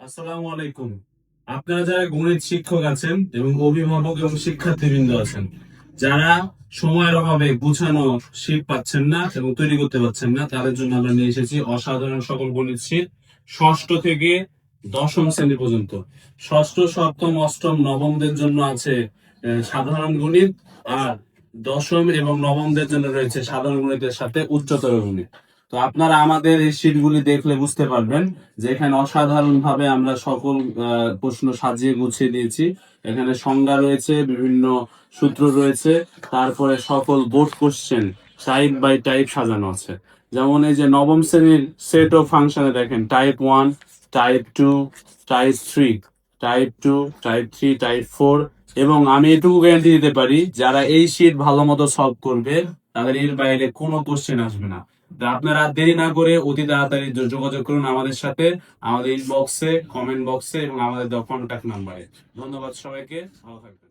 আসসালামু আলাইকুম। আপনারা যারা গণিত শিক্ষক আছেন এবং অভিভাবক এবং শিক্ষার্থীবৃন্দ আছেন, যারা সময়ের অভাবে গুছানো শীট পাচ্ছেন না এবং তৈরি করতে পারছেন না, তাদের জন্য আমরা নিয়ে এসেছি অসাধারণ সকল গণিত শীট। ষষ্ঠ থেকে দশম শ্রেণী পর্যন্ত, ষষ্ঠ, সপ্তম, অষ্টম, নবমদের জন্য আছে সাধারণ গণিত, আর দশম এবং নবমদের জন্য রয়েছে সাধারণ গণিতের সাথে উচ্চতর গণিত। তো আপনারা আমাদের এই শীটগুলি দেখলে বুঝতে পারবেন যে এখানে অসাধারণ ভাবে আমরা সকল প্রশ্ন সাজিয়ে গুছিয়ে দিয়েছি। এখানে সংজ্ঞা রয়েছে, বিভিন্ন সূত্র রয়েছে, তারপরে সকল board question type by type সাজানো আছে। যেমন এই যে নবম শ্রেণীর সেট অফ ফাংশনে দেখেন type 1, type 2, type 3, type 2, type 3, type 4। এবং আমি এটুকু গ্যারান্টি দিতে পারি, যারা এই শীট ভালো মতো সলভ করবে তাদের এর বাইরে কোনো কোশ্চেন আসবে না। তা আপনারা দেরি না করে অতি তাড়াতাড়ি যোগাযোগ করুন আমাদের সাথে, আমাদের ইনবক্সে, কমেন্ট বক্সে এবং আমাদের কন্ট্যাক্ট নাম্বারে। ধন্যবাদ সবাইকে, ভালো থাকবেন।